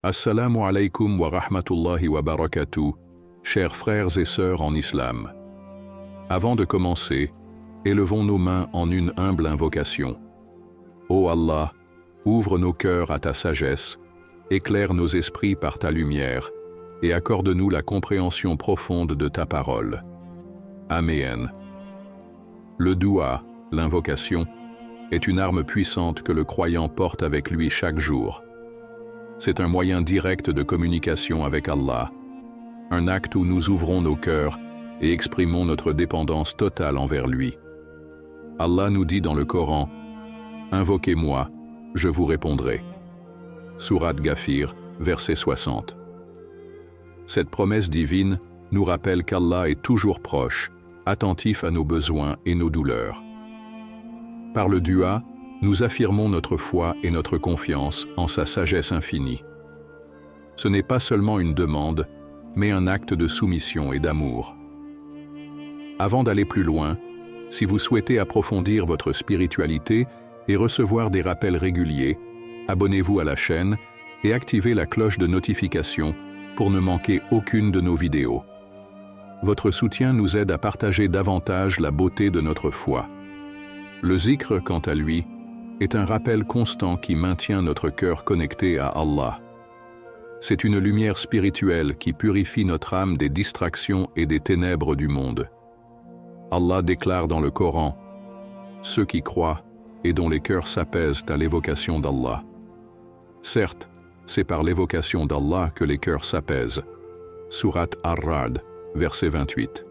Assalamu alaikum wa rahmatullahi wa barakatuh, chers frères et sœurs en islam. Avant de commencer, élevons nos mains en une humble invocation. Ô Allah, ouvre nos cœurs à ta sagesse, éclaire nos esprits par ta lumière, et accorde-nous la compréhension profonde de ta parole. Amen. Le doua, l'invocation, est une arme puissante que le croyant porte avec lui chaque jour. C'est un moyen direct de communication avec Allah, un acte où nous ouvrons nos cœurs et exprimons notre dépendance totale envers lui. Allah nous dit dans le Coran, « Invoquez-moi, je vous répondrai. » Sourate Ghafir, verset 60. Cette promesse divine nous rappelle qu'Allah est toujours proche, attentif à nos besoins et nos douleurs. Par le dua, nous affirmons notre foi et notre confiance en sa sagesse infinie. Ce n'est pas seulement une demande, mais un acte de soumission et d'amour. Avant d'aller plus loin, si vous souhaitez approfondir votre spiritualité et recevoir des rappels réguliers, abonnez-vous à la chaîne et activez la cloche de notification pour ne manquer aucune de nos vidéos. Votre soutien nous aide à partager davantage la beauté de notre foi. Le zikr, quant à lui, est un rappel constant qui maintient notre cœur connecté à Allah. C'est une lumière spirituelle qui purifie notre âme des distractions et des ténèbres du monde. Allah déclare dans le Coran, « Ceux qui croient et dont les cœurs s'apaisent à l'évocation d'Allah. » Certes, c'est par l'évocation d'Allah que les cœurs s'apaisent. Sourate Ar-Ra'd, verset 28.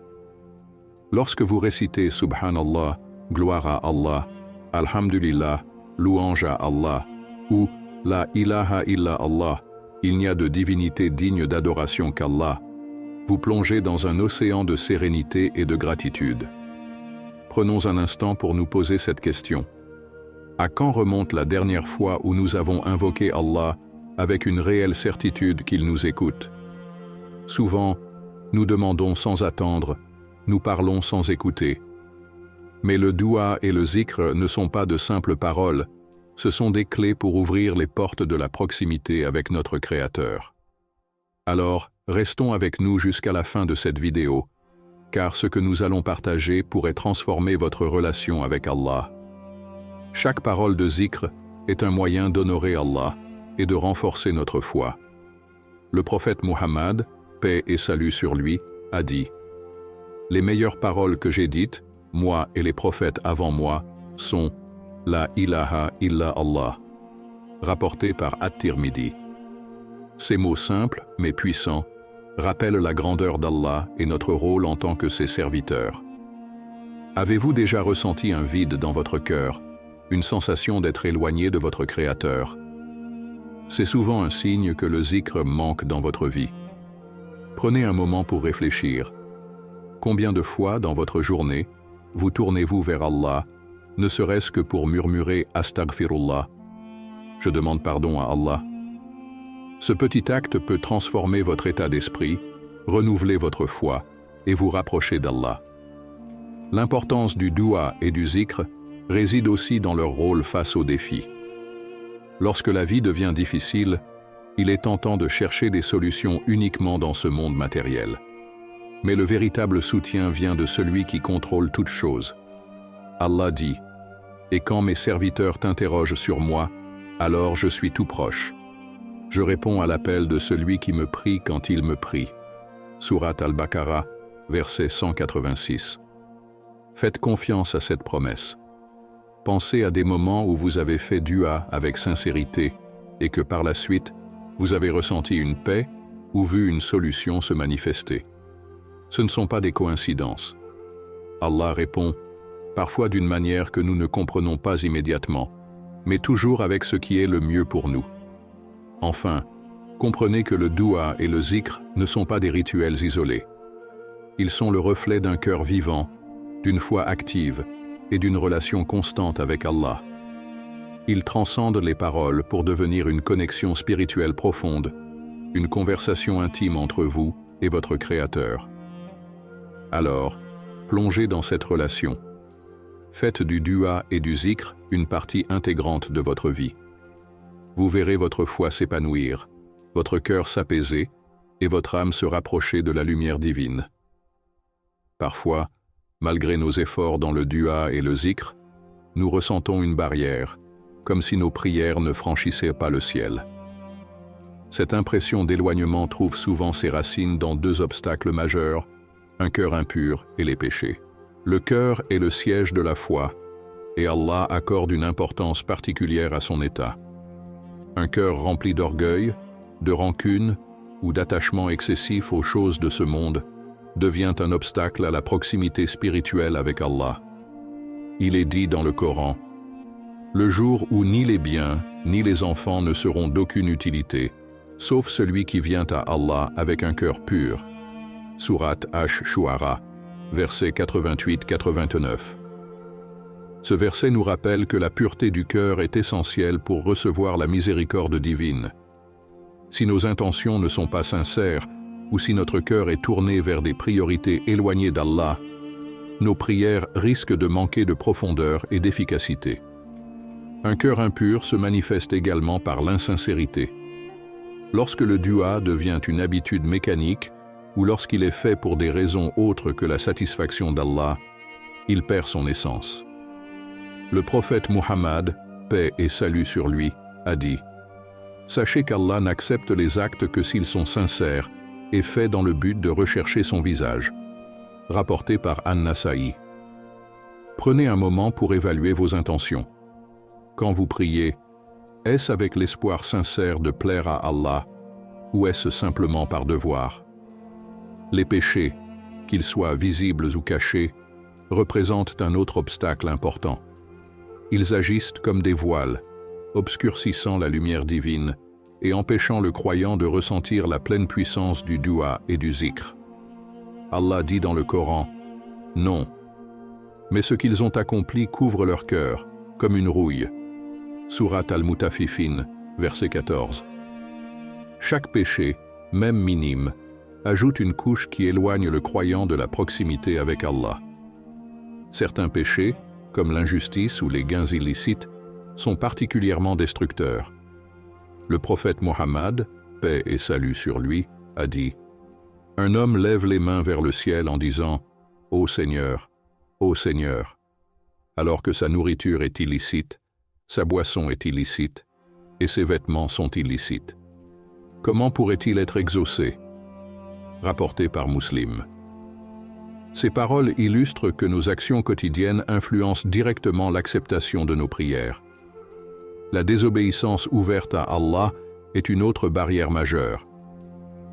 Lorsque vous récitez Subhanallah, gloire à Allah, Alhamdulillah, louange à Allah, ou La ilaha illa Allah, il n'y a de divinité digne d'adoration qu'Allah, vous plongez dans un océan de sérénité et de gratitude. Prenons un instant pour nous poser cette question. À quand remonte la dernière fois où nous avons invoqué Allah avec une réelle certitude qu'il nous écoute? Souvent, nous demandons sans attendre, nous parlons sans écouter. Mais le doua et le zikr ne sont pas de simples paroles, ce sont des clés pour ouvrir les portes de la proximité avec notre Créateur. Alors, restons avec nous jusqu'à la fin de cette vidéo, car ce que nous allons partager pourrait transformer votre relation avec Allah. Chaque parole de zikr est un moyen d'honorer Allah et de renforcer notre foi. Le prophète Muhammad, paix et salut sur lui, a dit « Les meilleures paroles que j'ai dites, moi et les prophètes avant moi, sont « La ilaha illa Allah » rapporté par At-Tirmidhi. Ces mots simples, mais puissants, rappellent la grandeur d'Allah et notre rôle en tant que ses serviteurs. Avez-vous déjà ressenti un vide dans votre cœur, une sensation d'être éloigné de votre Créateur? C'est souvent un signe que le zikr manque dans votre vie. Prenez un moment pour réfléchir. Combien de fois dans votre journée vous tournez-vous vers Allah, ne serait-ce que pour murmurer « Astaghfirullah » ? Je demande pardon à Allah. Ce petit acte peut transformer votre état d'esprit, renouveler votre foi et vous rapprocher d'Allah. L'importance du doua et du zikr réside aussi dans leur rôle face aux défis. Lorsque la vie devient difficile, il est tentant de chercher des solutions uniquement dans ce monde matériel. Mais le véritable soutien vient de celui qui contrôle toutes choses. Allah dit, « Et quand mes serviteurs t'interrogent sur moi, alors je suis tout proche. Je réponds à l'appel de celui qui me prie quand il me prie. » Sourate Al-Baqarah, verset 186. Faites confiance à cette promesse. Pensez à des moments où vous avez fait dua avec sincérité et que par la suite, vous avez ressenti une paix ou vu une solution se manifester. Ce ne sont pas des coïncidences. Allah répond, parfois d'une manière que nous ne comprenons pas immédiatement, mais toujours avec ce qui est le mieux pour nous. Enfin, comprenez que le doua et le zikr ne sont pas des rituels isolés. Ils sont le reflet d'un cœur vivant, d'une foi active et d'une relation constante avec Allah. Ils transcendent les paroles pour devenir une connexion spirituelle profonde, une conversation intime entre vous et votre Créateur. Alors, plongez dans cette relation. Faites du dua et du zikr une partie intégrante de votre vie. Vous verrez votre foi s'épanouir, votre cœur s'apaisait et votre âme se rapprochait de la lumière divine. Parfois, malgré nos efforts dans le dua et le zikr, nous ressentons une barrière, comme si nos prières ne franchissaient pas le ciel. Cette impression d'éloignement trouve souvent ses racines dans deux obstacles majeurs, un cœur impur et les péchés. Le cœur est le siège de la foi, et Allah accorde une importance particulière à son état. Un cœur rempli d'orgueil, de rancune ou d'attachement excessif aux choses de ce monde devient un obstacle à la proximité spirituelle avec Allah. Il est dit dans le Coran, « Le jour où ni les biens ni les enfants ne seront d'aucune utilité, sauf celui qui vient à Allah avec un cœur pur. » Sourate Ash-Shu'ara, versets 88-89. Ce verset nous rappelle que la pureté du cœur est essentielle pour recevoir la miséricorde divine. Si nos intentions ne sont pas sincères, ou si notre cœur est tourné vers des priorités éloignées d'Allah, nos prières risquent de manquer de profondeur et d'efficacité. Un cœur impur se manifeste également par l'insincérité. Lorsque le dua devient une habitude mécanique, ou lorsqu'il est fait pour des raisons autres que la satisfaction d'Allah, il perd son essence. Le prophète Muhammad, paix et salut sur lui, a dit « Sachez qu'Allah n'accepte les actes que s'ils sont sincères et faits dans le but de rechercher son visage. » Rapporté par An-Nasa'i. Prenez un moment pour évaluer vos intentions. Quand vous priez, est-ce avec l'espoir sincère de plaire à Allah ou est-ce simplement par devoir? Les péchés, qu'ils soient visibles ou cachés, représentent un autre obstacle important. Ils agissent comme des voiles, obscurcissant la lumière divine et empêchant le croyant de ressentir la pleine puissance du dua et du zikr. Allah dit dans le Coran, « Non, mais ce qu'ils ont accompli couvre leur cœur, comme une rouille. » Sourate Al-Mutaffifin, verset 14. Chaque péché, même minime, ajoute une couche qui éloigne le croyant de la proximité avec Allah. Certains péchés, comme l'injustice ou les gains illicites, sont particulièrement destructeurs. Le prophète Mohammed, paix et salut sur lui, a dit « Un homme lève les mains vers le ciel en disant « Ô Seigneur, alors que sa nourriture est illicite, sa boisson est illicite, et ses vêtements sont illicites. Comment pourrait-il être exaucé ?» Rapporté par Muslim. Ces paroles illustrent que nos actions quotidiennes influencent directement l'acceptation de nos prières. La désobéissance ouverte à Allah est une autre barrière majeure.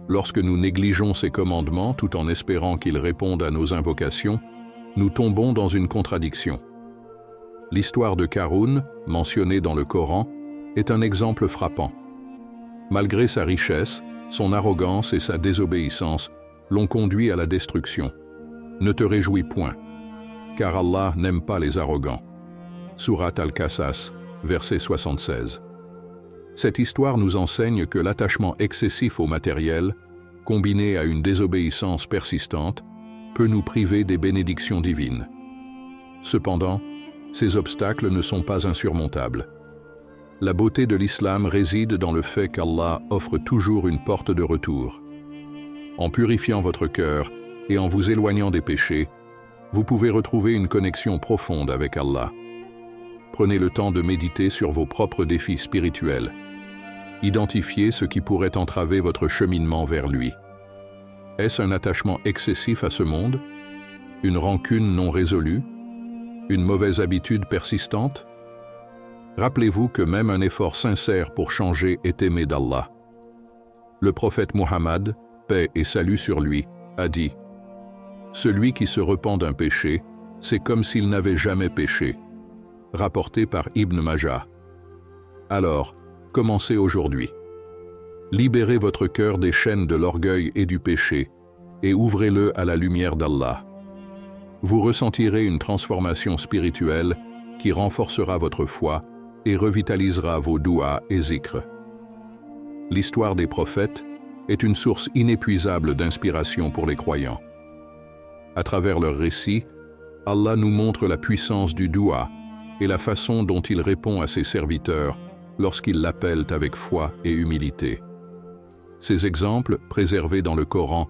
Lorsque nous négligeons ses commandements tout en espérant qu'il réponde à nos invocations, nous tombons dans une contradiction. L'histoire de Qarûn, mentionnée dans le Coran, est un exemple frappant. Malgré sa richesse, son arrogance et sa désobéissance l'ont conduit à la destruction. Ne te réjouis point, car Allah n'aime pas les arrogants. Sourate Al-Qasas, verset 76. Cette histoire nous enseigne que l'attachement excessif au matériel, combiné à une désobéissance persistante, peut nous priver des bénédictions divines. Cependant, ces obstacles ne sont pas insurmontables. La beauté de l'islam réside dans le fait qu'Allah offre toujours une porte de retour. En purifiant votre cœur et en vous éloignant des péchés, vous pouvez retrouver une connexion profonde avec Allah. Prenez le temps de méditer sur vos propres défis spirituels. Identifiez ce qui pourrait entraver votre cheminement vers lui. Est-ce un attachement excessif à ce monde? Une rancune non résolue? Une mauvaise habitude persistante? Rappelez-vous que même un effort sincère pour changer est aimé d'Allah. Le prophète Muhammad, paix et salut sur lui, a dit « Celui qui se repent d'un péché, c'est comme s'il n'avait jamais péché. » Rapporté par Ibn Majah. Alors, commencez aujourd'hui. Libérez votre cœur des chaînes de l'orgueil et du péché et ouvrez-le à la lumière d'Allah. Vous ressentirez une transformation spirituelle qui renforcera votre foi et revitalisera vos douas et zikr. L'histoire des prophètes est une source inépuisable d'inspiration pour les croyants. À travers leurs récits, Allah nous montre la puissance du doua et la façon dont il répond à ses serviteurs lorsqu'ils l'appellent avec foi et humilité. Ces exemples, préservés dans le Coran,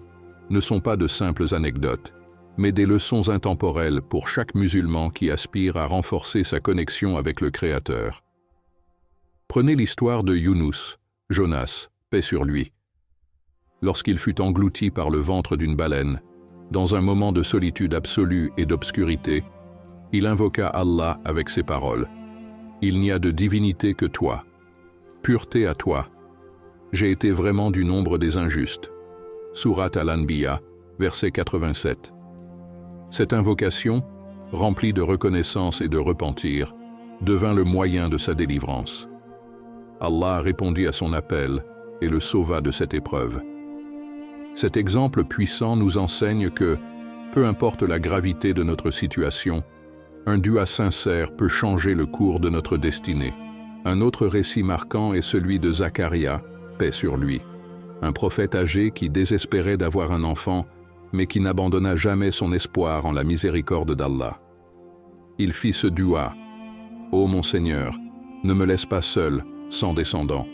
ne sont pas de simples anecdotes, mais des leçons intemporelles pour chaque musulman qui aspire à renforcer sa connexion avec le Créateur. Prenez l'histoire de Younous, Jonas, paix sur lui. Lorsqu'il fut englouti par le ventre d'une baleine, dans un moment de solitude absolue et d'obscurité, il invoqua Allah avec ces paroles. « Il n'y a de divinité que toi. Pureté à toi. J'ai été vraiment du nombre des injustes. » Sourate Al-Anbiya, verset 87. Cette invocation, remplie de reconnaissance et de repentir, devint le moyen de sa délivrance. Allah répondit à son appel et le sauva de cette épreuve. Cet exemple puissant nous enseigne que, peu importe la gravité de notre situation, un dua sincère peut changer le cours de notre destinée. Un autre récit marquant est celui de Zacharia, paix sur lui, un prophète âgé qui désespérait d'avoir un enfant, mais qui n'abandonna jamais son espoir en la miséricorde d'Allah. Il fit ce dua. « Ô mon Seigneur, ne me laisse pas seul, sans descendant,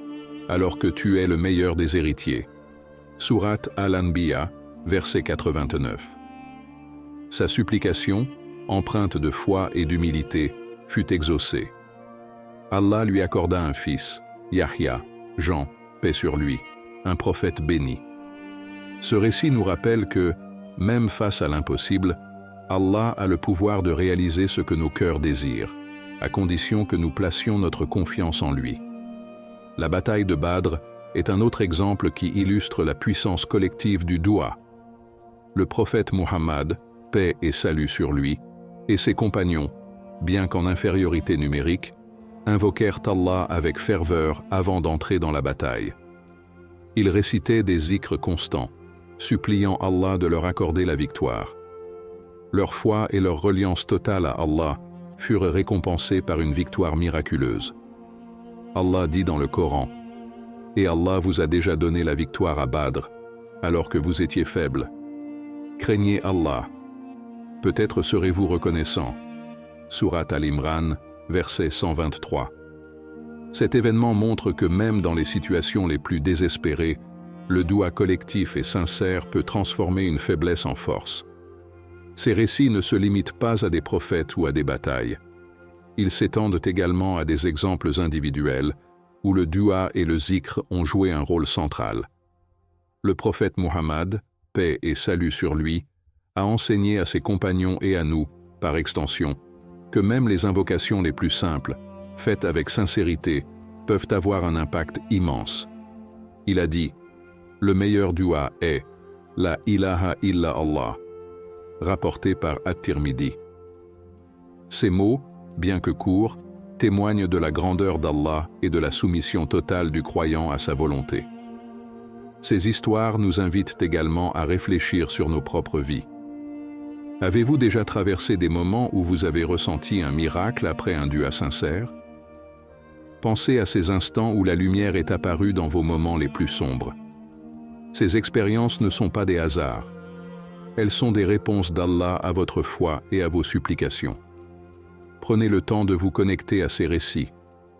alors que tu es le meilleur des héritiers. » Sourate Al-Anbiya, verset 89. Sa supplication, empreinte de foi et d'humilité, fut exaucée. Allah lui accorda un fils, Yahya, Jean, paix sur lui, un prophète béni. Ce récit nous rappelle que, même face à l'impossible, Allah a le pouvoir de réaliser ce que nos cœurs désirent, à condition que nous placions notre confiance en lui. La bataille de Badr est un autre exemple qui illustre la puissance collective du doua. Le prophète Muhammad, paix et salut sur lui, et ses compagnons, bien qu'en infériorité numérique, invoquèrent Allah avec ferveur avant d'entrer dans la bataille. Ils récitaient des zikrs constants, suppliant Allah de leur accorder la victoire. Leur foi et leur reliance totale à Allah furent récompensées par une victoire miraculeuse. Allah dit dans le Coran, « Et Allah vous a déjà donné la victoire à Badr, alors que vous étiez faibles. Craignez Allah. Peut-être serez-vous reconnaissant. » Sourate Al-Imran, verset 123. Cet événement montre que même dans les situations les plus désespérées, le doua collectif et sincère peut transformer une faiblesse en force. Ces récits ne se limitent pas à des prophètes ou à des batailles. Ils s'étendent également à des exemples individuels où le doua et le zikr ont joué un rôle central. Le prophète Muhammad, paix et salut sur lui, a enseigné à ses compagnons et à nous, par extension, que même les invocations les plus simples, faites avec sincérité, peuvent avoir un impact immense. Il a dit, « Le meilleur doua est « La ilaha illa Allah », rapporté par At-Tirmidhi. Ces mots, bien que courts, témoignent de la grandeur d'Allah et de la soumission totale du croyant à sa volonté. Ces histoires nous invitent également à réfléchir sur nos propres vies. Avez-vous déjà traversé des moments où vous avez ressenti un miracle après un doua sincère? Pensez à ces instants où la lumière est apparue dans vos moments les plus sombres. Ces expériences ne sont pas des hasards. Elles sont des réponses d'Allah à votre foi et à vos supplications. Prenez le temps de vous connecter à ces récits,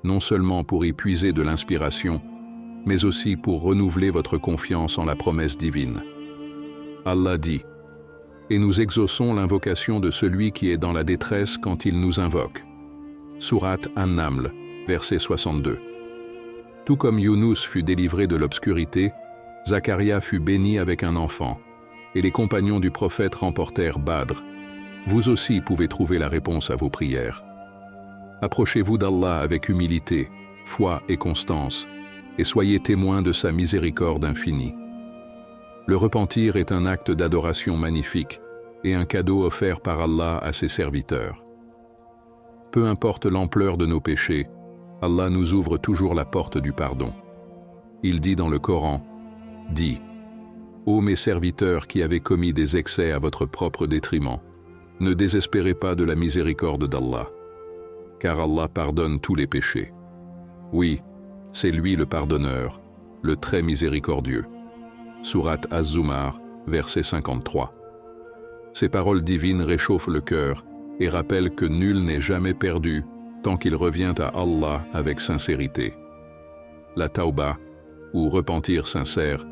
non seulement pour y puiser de l'inspiration, mais aussi pour renouveler votre confiance en la promesse divine. Allah dit, « Et nous exauçons l'invocation de celui qui est dans la détresse quand il nous invoque. » Sourate An-Naml, verset 62. Tout comme Younous fut délivré de l'obscurité, Zacharia fut béni avec un enfant, et les compagnons du prophète remportèrent Badr. Vous aussi pouvez trouver la réponse à vos prières. Approchez-vous d'Allah avec humilité, foi et constance, et soyez témoins de sa miséricorde infinie. Le repentir est un acte d'adoration magnifique et un cadeau offert par Allah à ses serviteurs. Peu importe l'ampleur de nos péchés, Allah nous ouvre toujours la porte du pardon. Il dit dans le Coran, « Dis, ô mes serviteurs qui avez commis des excès à votre propre détriment, ne désespérez pas de la miséricorde d'Allah, car Allah pardonne tous les péchés. Oui, c'est lui le pardonneur, le très miséricordieux. » Sourate Az-Zumar, verset 53. Ces paroles divines réchauffent le cœur et rappellent que nul n'est jamais perdu tant qu'il revient à Allah avec sincérité. La tauba, ou repentir sincère,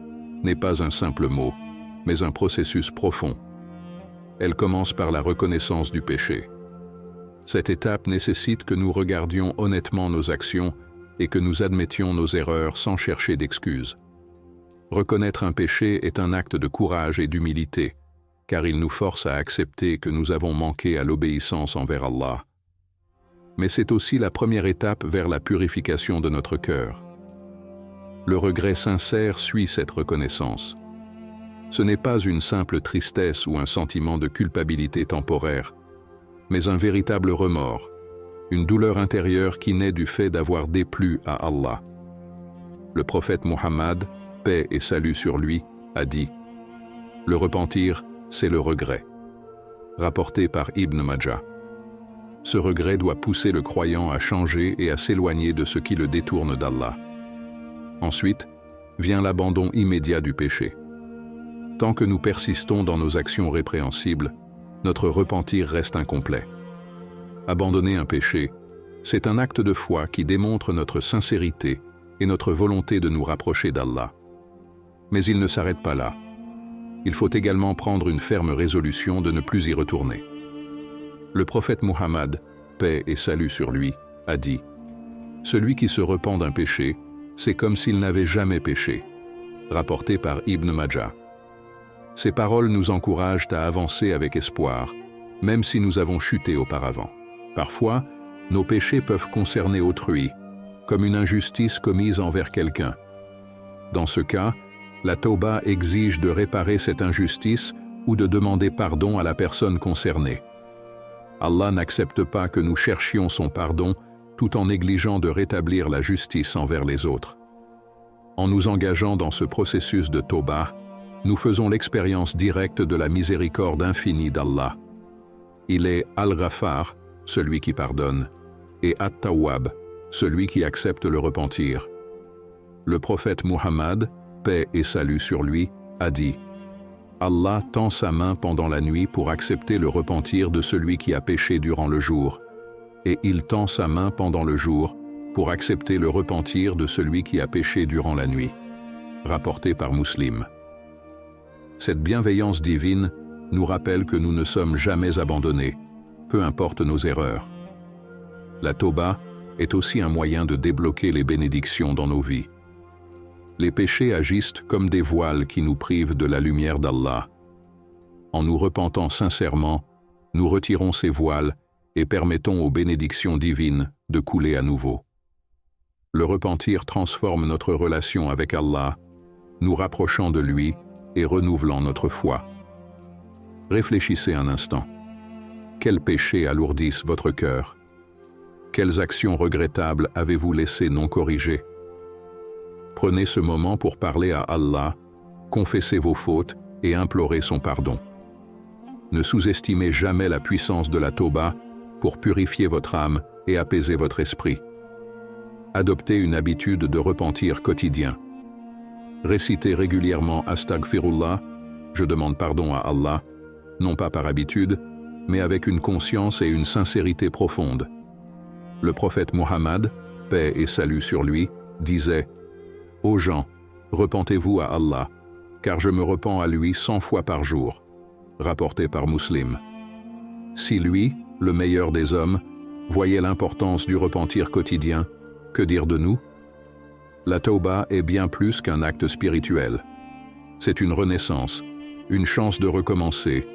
n'est pas un simple mot, mais un processus profond. Elle commence par la reconnaissance du péché. Cette étape nécessite que nous regardions honnêtement nos actions et que nous admettions nos erreurs sans chercher d'excuses. Reconnaître un péché est un acte de courage et d'humilité, car il nous force à accepter que nous avons manqué à l'obéissance envers Allah. Mais c'est aussi la première étape vers la purification de notre cœur. Le regret sincère suit cette reconnaissance. Ce n'est pas une simple tristesse ou un sentiment de culpabilité temporaire, mais un véritable remords, une douleur intérieure qui naît du fait d'avoir déplu à Allah. Le prophète Muhammad, paix et salut sur lui, a dit « Le repentir, c'est le regret », rapporté par Ibn Majah. Ce regret doit pousser le croyant à changer et à s'éloigner de ce qui le détourne d'Allah. Ensuite, vient l'abandon immédiat du péché. Tant que nous persistons dans nos actions répréhensibles, notre repentir reste incomplet. Abandonner un péché, c'est un acte de foi qui démontre notre sincérité et notre volonté de nous rapprocher d'Allah. Mais il ne s'arrête pas là. Il faut également prendre une ferme résolution de ne plus y retourner. Le prophète Muhammad, paix et salut sur lui, a dit « Celui qui se repent d'un péché, c'est comme s'il n'avait jamais péché », rapporté par Ibn Majah. Ces paroles nous encouragent à avancer avec espoir, même si nous avons chuté auparavant. Parfois, nos péchés peuvent concerner autrui, comme une injustice commise envers quelqu'un. Dans ce cas, la tauba exige de réparer cette injustice ou de demander pardon à la personne concernée. Allah n'accepte pas que nous cherchions son pardon tout en négligeant de rétablir la justice envers les autres. En nous engageant dans ce processus de tauba, nous faisons l'expérience directe de la miséricorde infinie d'Allah. Il est Al-Ghaffar, celui qui pardonne, et At-Tawwab, celui qui accepte le repentir. Le prophète Muhammad, paix et salut sur lui, a dit « Allah tend sa main pendant la nuit pour accepter le repentir de celui qui a péché durant le jour, et il tend sa main pendant le jour pour accepter le repentir de celui qui a péché durant la nuit. » Rapporté par Muslim. Cette bienveillance divine nous rappelle que nous ne sommes jamais abandonnés, peu importe nos erreurs. La tauba est aussi un moyen de débloquer les bénédictions dans nos vies. Les péchés agissent comme des voiles qui nous privent de la lumière d'Allah. En nous repentant sincèrement, nous retirons ces voiles et permettons aux bénédictions divines de couler à nouveau. Le repentir transforme notre relation avec Allah, nous rapprochant de lui et renouvelant notre foi. Réfléchissez un instant. Quels péchés alourdissent votre cœur? Quelles actions regrettables avez-vous laissées non corrigées? Prenez ce moment pour parler à Allah, confessez vos fautes et implorez son pardon. Ne sous-estimez jamais la puissance de la tauba pour purifier votre âme et apaiser votre esprit. Adoptez une habitude de repentir quotidien. Récitez régulièrement Astaghfirullah, je demande pardon à Allah, non pas par habitude, mais avec une conscience et une sincérité profonde. Le prophète Muhammad, paix et salut sur lui, disait « Ô gens, repentez-vous à Allah, car je me repens à lui 100 fois par jour », rapporté par Muslim. Si lui, le meilleur des hommes, voyait l'importance du repentir quotidien, que dire de nous? La tauba est bien plus qu'un acte spirituel. C'est une renaissance, une chance de recommencer,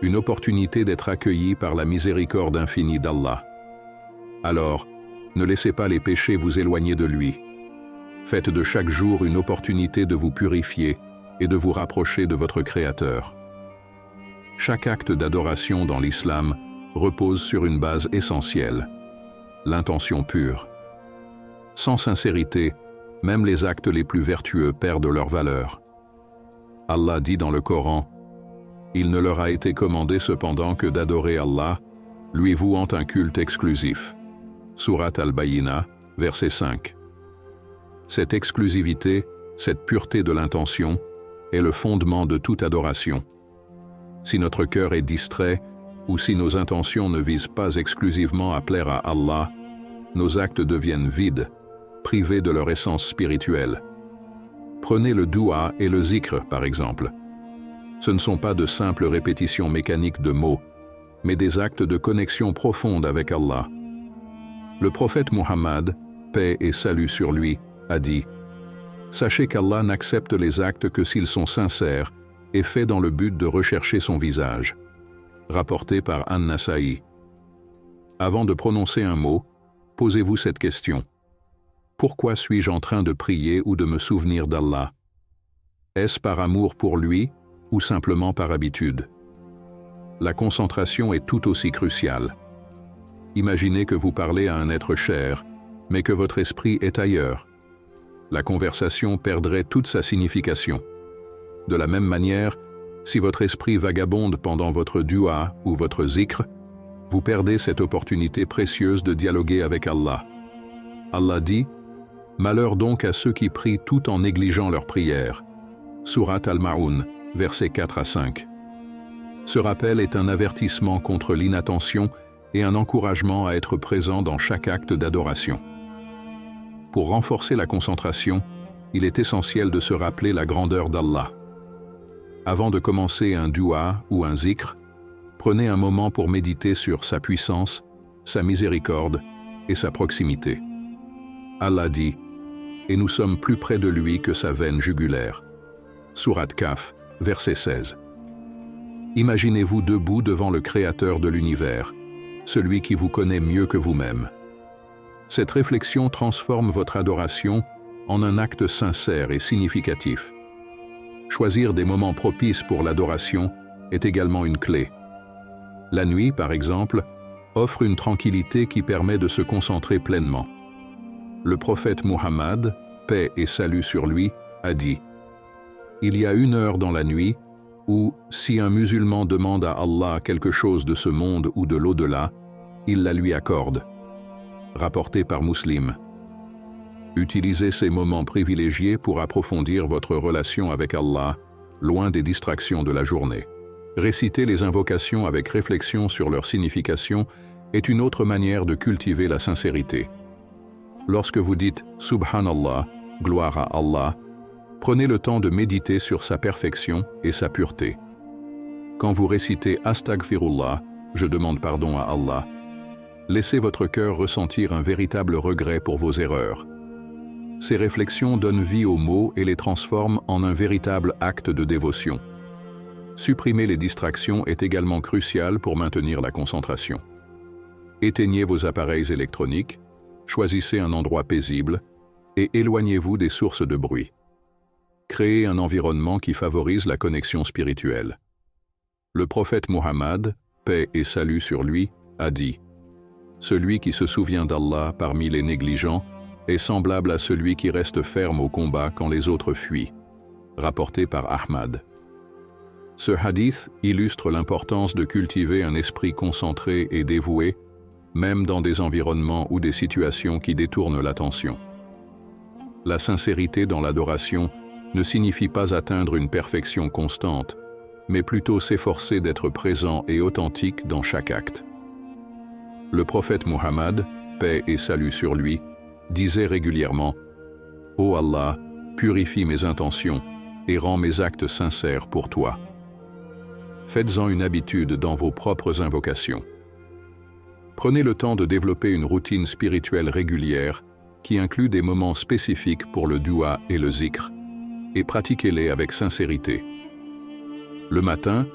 une opportunité d'être accueilli par la miséricorde infinie d'Allah. Alors, ne laissez pas les péchés vous éloigner de lui. Faites de chaque jour une opportunité de vous purifier et de vous rapprocher de votre Créateur. Chaque acte d'adoration dans l'islam repose sur une base essentielle, l'intention pure. Sans sincérité, même les actes les plus vertueux perdent leur valeur. Allah dit dans le Coran, « Il ne leur a été commandé cependant que d'adorer Allah, lui vouant un culte exclusif. » Surat Al-Bayyinah, verset 5. Cette exclusivité, cette pureté de l'intention, est le fondement de toute adoration. Si notre cœur est distrait, ou si nos intentions ne visent pas exclusivement à plaire à Allah, nos actes deviennent vides, privés de leur essence spirituelle. Prenez le doua et le zikr, par exemple. Ce ne sont pas de simples répétitions mécaniques de mots, mais des actes de connexion profonde avec Allah. Le prophète Muhammad, paix et salut sur lui, a dit « Sachez qu'Allah n'accepte les actes que s'ils sont sincères et faits dans le but de rechercher son visage. » Rapporté par An-Nasa'i. Avant de prononcer un mot, posez-vous cette question. Pourquoi suis-je en train de prier ou de me souvenir d'Allah? Est-ce par amour pour lui ou simplement par habitude? La concentration est tout aussi cruciale. Imaginez que vous parlez à un être cher, mais que votre esprit est ailleurs. La conversation perdrait toute sa signification. De la même manière, si votre esprit vagabonde pendant votre dua ou votre zikr, vous perdez cette opportunité précieuse de dialoguer avec Allah. Allah dit « Malheur donc à ceux qui prient tout en négligeant leur prière. » Surat Al-Ma'un, versets 4 à 5. Ce rappel est un avertissement contre l'inattention et un encouragement à être présent dans chaque acte d'adoration. Pour renforcer la concentration, il est essentiel de se rappeler la grandeur d'Allah. Avant de commencer un dua ou un zikr, prenez un moment pour méditer sur sa puissance, sa miséricorde et sa proximité. Allah dit « Et nous sommes plus près de lui que sa veine jugulaire. » Surat Kaf, verset 16. Imaginez-vous debout devant le Créateur de l'univers, celui qui vous connaît mieux que vous-même. Cette réflexion transforme votre adoration en un acte sincère et significatif. Choisir des moments propices pour l'adoration est également une clé. La nuit, par exemple, offre une tranquillité qui permet de se concentrer pleinement. Le prophète Muhammad, paix et salut sur lui, a dit « Il y a une heure dans la nuit où, si un musulman demande à Allah quelque chose de ce monde ou de l'au-delà, il la lui accorde. » Rapporté par Muslim. Utilisez ces moments privilégiés pour approfondir votre relation avec Allah, loin des distractions de la journée. Réciter les invocations avec réflexion sur leur signification est une autre manière de cultiver la sincérité. Lorsque vous dites « Subhanallah », gloire à Allah, prenez le temps de méditer sur sa perfection et sa pureté. Quand vous récitez « Astaghfirullah », je demande pardon à Allah, laissez votre cœur ressentir un véritable regret pour vos erreurs. Ces réflexions donnent vie aux mots et les transforment en un véritable acte de dévotion. Supprimer les distractions est également crucial pour maintenir la concentration. Éteignez vos appareils électroniques, choisissez un endroit paisible et éloignez-vous des sources de bruit. Créez un environnement qui favorise la connexion spirituelle. Le prophète Muhammad, paix et salut sur lui, a dit « Celui qui se souvient d'Allah parmi les négligents est semblable à celui qui reste ferme au combat quand les autres fuient. » Rapporté par Ahmad. Ce hadith illustre l'importance de cultiver un esprit concentré et dévoué, même dans des environnements ou des situations qui détournent l'attention. La sincérité dans l'adoration ne signifie pas atteindre une perfection constante, mais plutôt s'efforcer d'être présent et authentique dans chaque acte. Le prophète Muhammad, paix et salut sur lui, disait régulièrement « Ô Allah, purifie mes intentions et rends mes actes sincères pour toi. » Faites-en une habitude dans vos propres invocations. Prenez le temps de développer une routine spirituelle régulière qui inclut des moments spécifiques pour le dua et le zikr, et pratiquez-les avec sincérité. Le matin,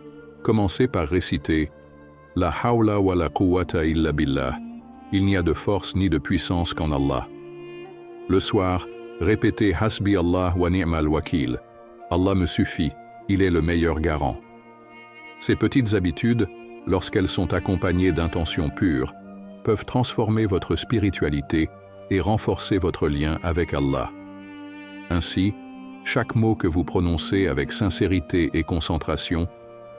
commencez par réciter « La hawla wa la quwwata illa billah » « Il n'y a de force ni de puissance qu'en Allah ». Le soir, répétez « Hasbi Allah wa ni'mal wakil » « Allah me suffit, il est le meilleur garant ». Ces petites habitudes, lorsqu'elles sont accompagnées d'intentions pures, peuvent transformer votre spiritualité et renforcer votre lien avec Allah. Ainsi, chaque mot que vous prononcez avec sincérité et concentration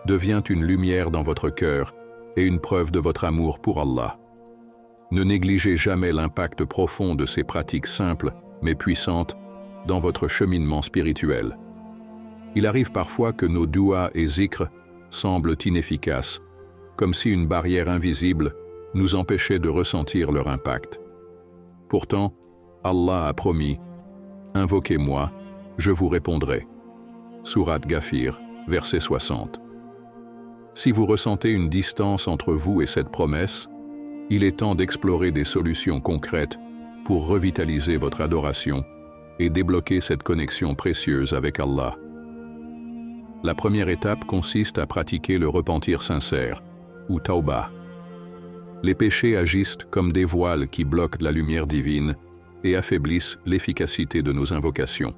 devient une lumière dans votre cœur et une preuve de votre amour pour Allah. Ne négligez jamais l'impact profond de ces pratiques simples mais puissantes dans votre cheminement spirituel. Il arrive parfois que nos duas et zikrs semblent inefficaces, comme si une barrière invisible nous empêchait de ressentir leur impact. Pourtant, Allah a promis « Invoquez-moi je vous répondrai. Sourate Ghafir, verset 60. Si vous ressentez une distance entre vous et cette promesse, il est temps d'explorer des solutions concrètes pour revitaliser votre adoration et débloquer cette connexion précieuse avec Allah. La première étape consiste à pratiquer le repentir sincère, ou tawbah. Les péchés agissent comme des voiles qui bloquent la lumière divine et affaiblissent l'efficacité de nos invocations.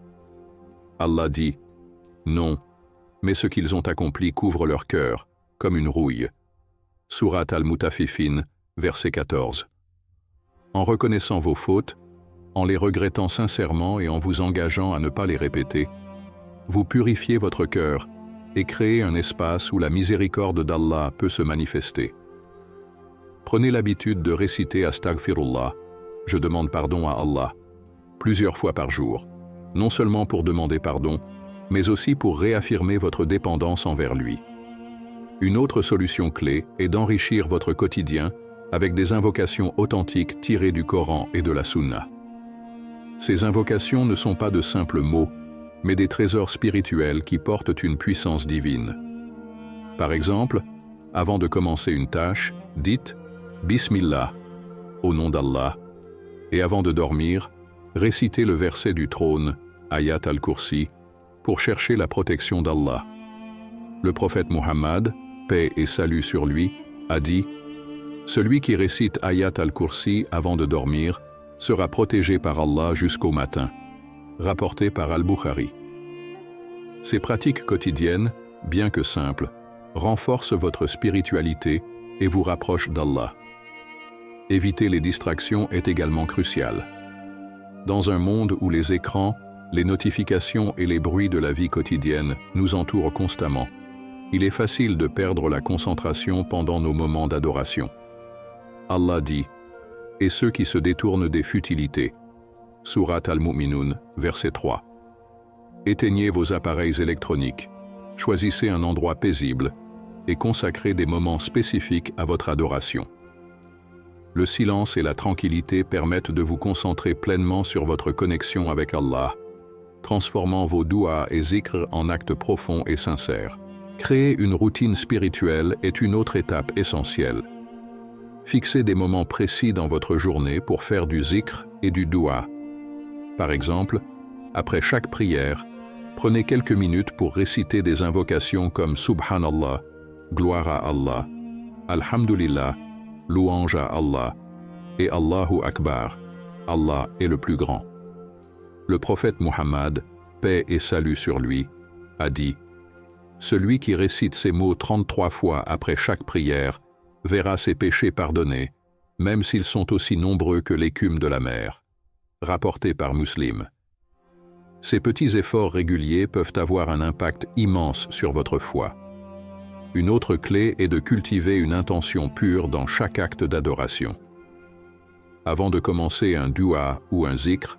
Allah dit « Non, mais ce qu'ils ont accompli couvre leur cœur, comme une rouille. » Sourate Al-Mutaffifin, verset 14. En reconnaissant vos fautes, en les regrettant sincèrement et en vous engageant à ne pas les répéter, vous purifiez votre cœur et créez un espace où la miséricorde d'Allah peut se manifester. Prenez l'habitude de réciter Astaghfirullah, je demande pardon à Allah, plusieurs fois par jour, non seulement pour demander pardon, mais aussi pour réaffirmer votre dépendance envers lui. Une autre solution clé est d'enrichir votre quotidien avec des invocations authentiques tirées du Coran et de la Sunna. Ces invocations ne sont pas de simples mots, mais des trésors spirituels qui portent une puissance divine. Par exemple, avant de commencer une tâche, dites « Bismillah » au nom d'Allah, et avant de dormir, récitez le verset du trône, Ayat al-Kursi, pour chercher la protection d'Allah. Le prophète Muhammad, paix et salut sur lui, a dit « Celui qui récite Ayat al-Kursi avant de dormir sera protégé par Allah jusqu'au matin » rapporté par Al-Bukhari. Ces pratiques quotidiennes, bien que simples, renforcent votre spiritualité et vous rapprochent d'Allah. Éviter les distractions est également crucial. Dans un monde où les écrans, les notifications et les bruits de la vie quotidienne nous entourent constamment, il est facile de perdre la concentration pendant nos moments d'adoration. Allah dit « Et ceux qui se détournent des futilités » Sourate Al-Mu'minun, verset 3. Éteignez vos appareils électroniques, choisissez un endroit paisible et consacrez des moments spécifiques à votre adoration. Le silence et la tranquillité permettent de vous concentrer pleinement sur votre connexion avec Allah, transformant vos douas et zikrs en actes profonds et sincères. Créer une routine spirituelle est une autre étape essentielle. Fixez des moments précis dans votre journée pour faire du zikr et du doua. Par exemple, après chaque prière, prenez quelques minutes pour réciter des invocations comme Subhanallah, gloire à Allah, Alhamdulillah, louange à Allah, et Allahu Akbar, Allah est le plus grand. Le prophète Muhammad, paix et salut sur lui, a dit « Celui qui récite ces mots 33 fois après chaque prière verra ses péchés pardonnés, même s'ils sont aussi nombreux que l'écume de la mer. » Rapporté par Muslim. Ces petits efforts réguliers peuvent avoir un impact immense sur votre foi. Une autre clé est de cultiver une intention pure dans chaque acte d'adoration. Avant de commencer un dua ou un zikr,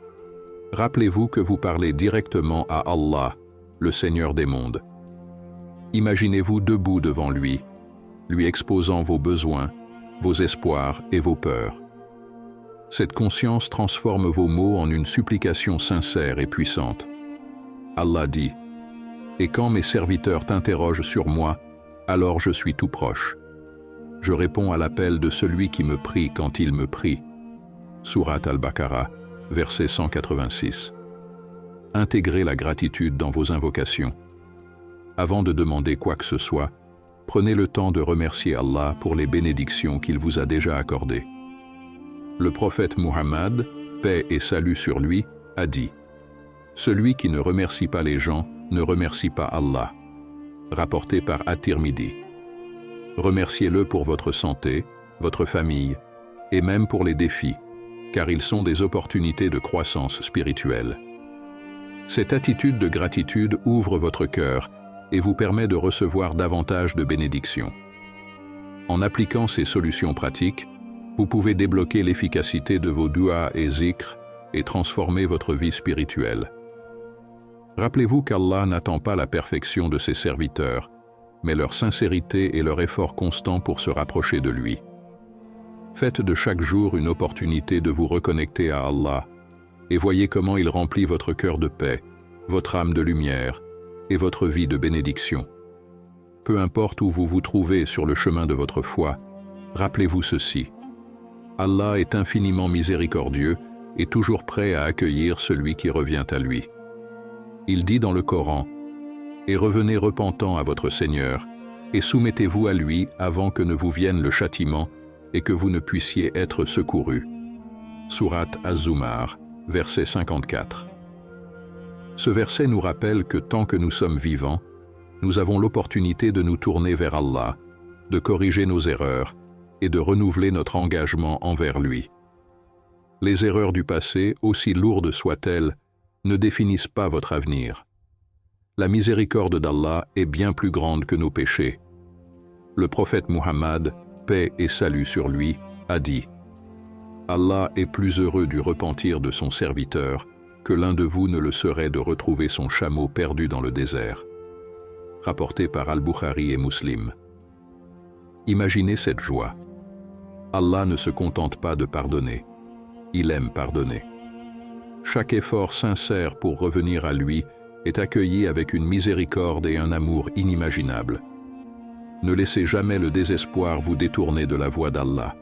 rappelez-vous que vous parlez directement à Allah, le Seigneur des mondes. Imaginez-vous debout devant lui, lui exposant vos besoins, vos espoirs et vos peurs. Cette conscience transforme vos mots en une supplication sincère et puissante. Allah dit « Et quand mes serviteurs t'interrogent sur moi, alors je suis tout proche. Je réponds à l'appel de celui qui me prie quand il me prie. » Sourate Al-Baqarah, verset 186. Intégrez la gratitude dans vos invocations. Avant de demander quoi que ce soit, prenez le temps de remercier Allah pour les bénédictions qu'il vous a déjà accordées. Le prophète Muhammad, paix et salut sur lui, a dit « Celui qui ne remercie pas les gens ne remercie pas Allah » rapporté par At-Tirmidhi. Remerciez-le pour votre santé, votre famille, et même pour les défis, car ils sont des opportunités de croissance spirituelle. Cette attitude de gratitude ouvre votre cœur et vous permet de recevoir davantage de bénédictions. En appliquant ces solutions pratiques, vous pouvez débloquer l'efficacité de vos duas et zikrs et transformer votre vie spirituelle. Rappelez-vous qu'Allah n'attend pas la perfection de ses serviteurs, mais leur sincérité et leur effort constant pour se rapprocher de lui. Faites de chaque jour une opportunité de vous reconnecter à Allah et voyez comment il remplit votre cœur de paix, votre âme de lumière et votre vie de bénédiction. Peu importe où vous vous trouvez sur le chemin de votre foi, rappelez-vous ceci. Allah est infiniment miséricordieux et toujours prêt à accueillir celui qui revient à lui. Il dit dans le Coran, « Et revenez repentant à votre Seigneur, et soumettez-vous à lui avant que ne vous vienne le châtiment et que vous ne puissiez être secourus. » Sourate Az-Zumar, verset 54. Ce verset nous rappelle que tant que nous sommes vivants, nous avons l'opportunité de nous tourner vers Allah, de corriger nos erreurs et de renouveler notre engagement envers lui. Les erreurs du passé, aussi lourdes soient-elles, ne définissent pas votre avenir. La miséricorde d'Allah est bien plus grande que nos péchés. Le prophète Muhammad, paix et salut sur lui, a dit « Allah est plus heureux du repentir de son serviteur que l'un de vous ne le serait de retrouver son chameau perdu dans le désert. » Rapporté par Al-Bukhari et Muslim. Imaginez cette joie. Allah ne se contente pas de pardonner. Il aime pardonner. Chaque effort sincère pour revenir à lui est accueilli avec une miséricorde et un amour inimaginables. Ne laissez jamais le désespoir vous détourner de la voie d'Allah.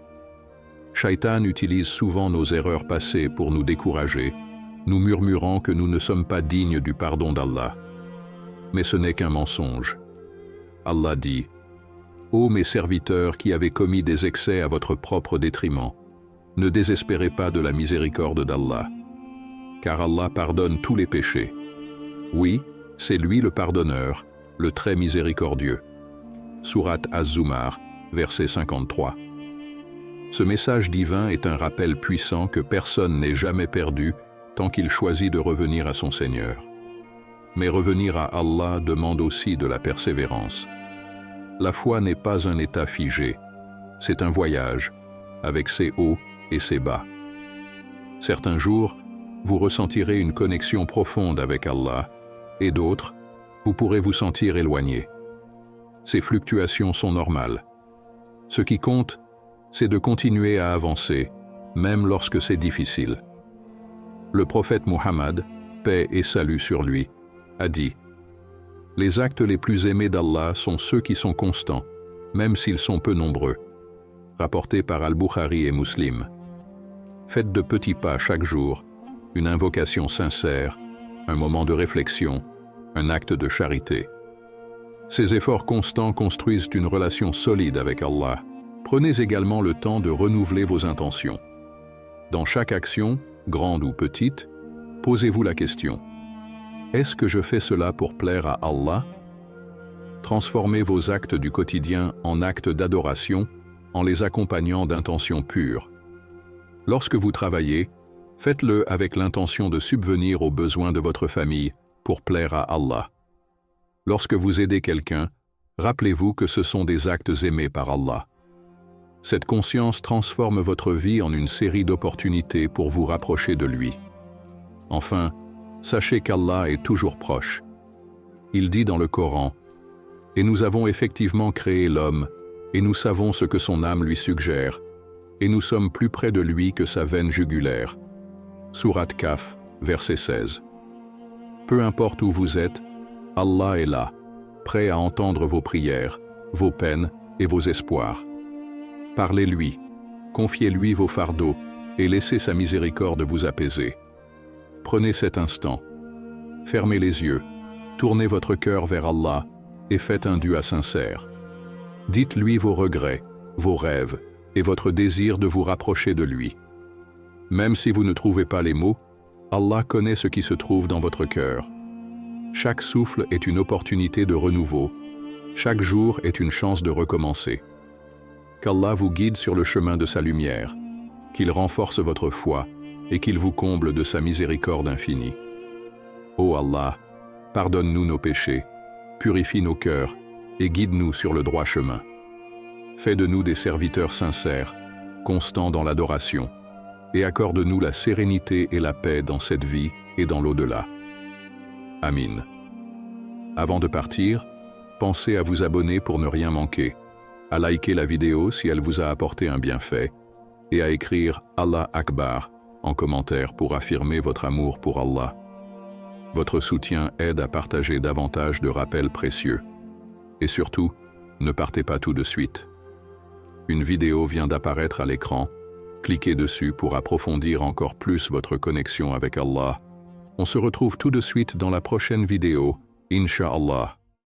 Shaitan utilise souvent nos erreurs passées pour nous décourager, nous murmurant que nous ne sommes pas dignes du pardon d'Allah. Mais ce n'est qu'un mensonge. Allah dit « Ô mes serviteurs qui avez commis des excès à votre propre détriment, ne désespérez pas de la miséricorde d'Allah, car Allah pardonne tous les péchés. Oui, c'est lui le pardonneur, le très miséricordieux. » Sourate Az-Zumar, verset 53. Ce message divin est un rappel puissant que personne n'est jamais perdu tant qu'il choisit de revenir à son Seigneur. Mais revenir à Allah demande aussi de la persévérance. La foi n'est pas un état figé, c'est un voyage, avec ses hauts et ses bas. Certains jours, vous ressentirez une connexion profonde avec Allah, et d'autres, vous pourrez vous sentir éloigné. Ces fluctuations sont normales. Ce qui compte, c'est de continuer à avancer, même lorsque c'est difficile. Le prophète Muhammad, paix et salut sur lui, a dit « Les actes les plus aimés d'Allah sont ceux qui sont constants, même s'ils sont peu nombreux. » Rapporté par Al-Bukhari et Muslim. Faites de petits pas chaque jour, une invocation sincère, un moment de réflexion, un acte de charité. Ces efforts constants construisent une relation solide avec Allah. Prenez également le temps de renouveler vos intentions. Dans chaque action, grande ou petite, posez-vous la question. Est-ce que je fais cela pour plaire à Allah? Transformez vos actes du quotidien en actes d'adoration en les accompagnant d'intentions pures. Lorsque vous travaillez, faites-le avec l'intention de subvenir aux besoins de votre famille pour plaire à Allah. Lorsque vous aidez quelqu'un, rappelez-vous que ce sont des actes aimés par Allah. Cette conscience transforme votre vie en une série d'opportunités pour vous rapprocher de lui. Enfin, sachez qu'Allah est toujours proche. Il dit dans le Coran « Et nous avons effectivement créé l'homme, et nous savons ce que son âme lui suggère, et nous sommes plus près de lui que sa veine jugulaire. » Sourate Kaf, verset 16. Peu importe où vous êtes, Allah est là, prêt à entendre vos prières, vos peines et vos espoirs. Parlez-lui, confiez-lui vos fardeaux et laissez sa miséricorde vous apaiser. Prenez cet instant, fermez les yeux, tournez votre cœur vers Allah et faites un dua sincère. Dites-lui vos regrets, vos rêves et votre désir de vous rapprocher de lui. Même si vous ne trouvez pas les mots, Allah connaît ce qui se trouve dans votre cœur. Chaque souffle est une opportunité de renouveau. Chaque jour est une chance de recommencer. Qu'Allah vous guide sur le chemin de sa lumière, qu'il renforce votre foi et qu'il vous comble de sa miséricorde infinie. Ô Allah, pardonne-nous nos péchés, purifie nos cœurs et guide-nous sur le droit chemin. Fais de nous des serviteurs sincères, constants dans l'adoration, et accorde-nous la sérénité et la paix dans cette vie et dans l'au-delà. Amin. Avant de partir, pensez à vous abonner pour ne rien manquer, à liker la vidéo si elle vous a apporté un bienfait, et à écrire Allah Akbar en commentaire pour affirmer votre amour pour Allah. Votre soutien aide à partager davantage de rappels précieux. Et surtout, ne partez pas tout de suite. Une vidéo vient d'apparaître à l'écran. Cliquez dessus pour approfondir encore plus votre connexion avec Allah. On se retrouve tout de suite dans la prochaine vidéo, Inch'Allah.